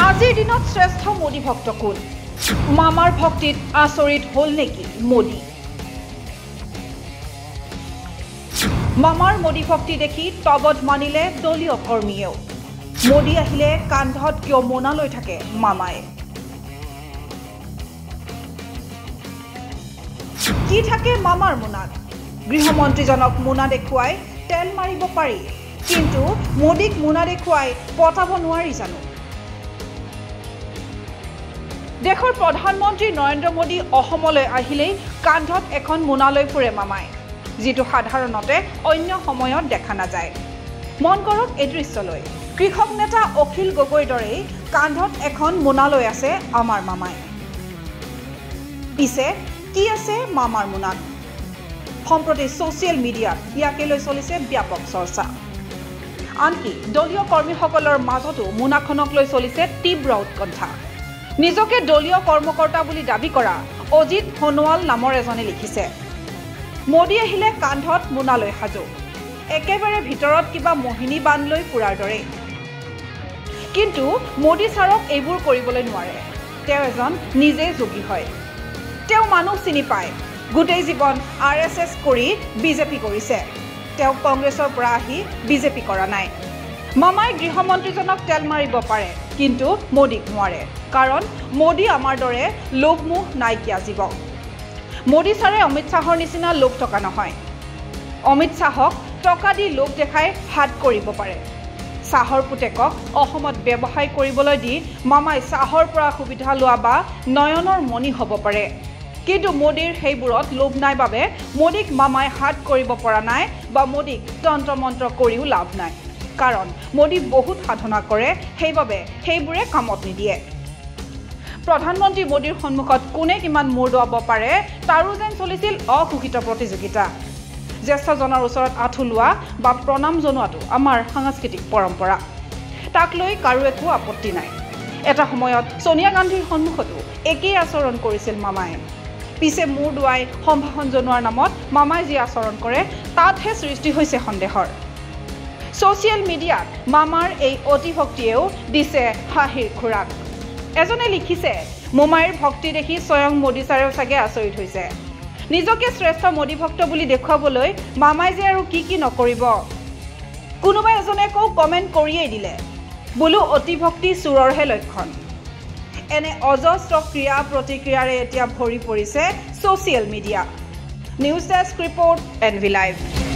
আজিৰ দিনত শ্ৰেষ্ঠ মোদী ভক্ত কোন মামাৰ ভক্তিত আচৰিত হল নেকি মোদী মামাৰ মোদী ভক্তি দেখি তবত মানিলে দলীয় কৰ্মীয়েও মোদী আহিলে কান্ধত কিয় মোনা লৈ থাকে মামায়ে কি থাকে মামাৰ মোনাত গৃহমন্ত্ৰীজনক মোনা দেখুৱাই তেল মাৰিব পাৰি কিন্তু মোদীক মোনা দেখুৱাই পতাব নোৱাৰি জানো দেশৰ প্ৰধানমন্ত্ৰী নৰেন্দ্ৰ মোদী অসমলৈ আহিলেই কান্ধত এখন মোনা লৈ ফুৰে মামাই যেটো সাধাৰণতে অন্য সময়ত দেখা নাযায় মন কৰক এই দৃশ্যলৈ কৃষক নেতা অখিল গগৈৰ দৰে কান্ধত এখন মোনা লৈ আছে আমাৰ মামাই পিছে কি আছে মামাৰ মোনাত সম্প্ৰতি সোশ্যাল মিডিয়াত ইয়াকে লৈ চলিছে ব্যাপক চৰ্চা আনকি দলীয় কৰ্মীসকলৰ মাজতো মোনাখনক লৈ চলিছে তীব্ৰ উৎকণ্ঠা নিজকে দলীয় কৰ্মকৰ্তা বুলি দাবী কৰা অজিত সোণোৱাল নামৰ এজনে লিখিছে মোদী আহিলে কান্ধত মোনা লৈ সাজু একেবাৰে ভিতৰত কিবা মোহিনী বান লৈ ফুৰাৰ দৰে কিন্তু মোদী ছাৰক এইবোৰ কৰিবলৈ নোৱাৰে তেওঁ এজন নিজে যোগী হয় তেওঁ মানুহ চিনি পায় গোটেই জীৱন আৰএছএছ কৰি বিজেপি কৰিছে তেওঁ কংগ্ৰেছৰ পৰা আহি বিজেপি কৰা নাই মামাই গৃহমন্ত্ৰীজনক তেল মাৰিব পাৰে কিন্তু মোদীক নোৱাৰে কাৰণ মোদী আমাৰ দৰে লোভমোহ নাইকিয়া জীৱ মোদী ছাৰে অমিত শাহৰ নিচিনা লোভ টকা নহয় অমিত শাহক টকা দি লোভ দেখাই হাত কৰিব পাৰে চাহৰ পুতেকক অসমত ব্যৱসায় কৰিবলৈ দি মামাই চাহৰ পৰা সুবিধা লোৱা বা নয়নৰ মণি হ'ব পাৰে কিন্তু মোদীৰ সেইবোৰত লোভ নাই বাবে মোদীক মামাই হাত কৰিব পৰা নাই বা মোদীক তন্ত্ৰ মন্ত্ৰ কৰিও লাভ নাই কাৰণ মোদী বহুত সাধনা কৰে সেইবাবে সেইবোৰে কামত নিদিয়ে প্ৰধানমন্ত্ৰী মোদীৰ সন্মুখত কোনে কিমান মূৰ দোৱাব পাৰে তাৰো যেন চলিছিল অঘোষিত প্ৰতিযোগিতা জ্যেষ্ঠজনৰ ওচৰত আঁঠু লোৱা বা প্ৰণাম জনোৱাটো আমাৰ সাংস্কৃতিক পৰম্পৰা তাক লৈ কাৰো একো আপত্তি নাই এটা সময়ত সোনিয়া গান্ধীৰ সন্মুখতো একেই আচৰণ কৰিছিল মামাই পিছে মূৰ দোৱাই সম্ভাষণ জনোৱাৰ নামত মামাই যি আচৰণ কৰে তাতহে সৃষ্টি হৈছে সন্দেহৰ সোশ্যাল মিডিয়াত মামাৰ এই অতিভক্তিয়েও দিছে হাঁহিৰ খোৰাক এজনে লিখিছে মোমাইৰ ভক্তি দেখি স্বয়ং মোদী ছাৰেও চাগে আচৰিত হৈছে নিজকে শ্ৰেষ্ঠ মোদী ভক্ত বুলি দেখুৱাবলৈ মামাই যে আৰু কি নকৰিব কোনোবা এজনে কও কমেন্ট কৰিয়েই দিলে বোলো অতিভক্তি চুৰৰহে লক্ষণ এনে অজস্ৰ ক্ৰিয়া প্ৰতিক্ৰিয়াৰে এতিয়া ভৰি পৰিছে social media news desk report NV live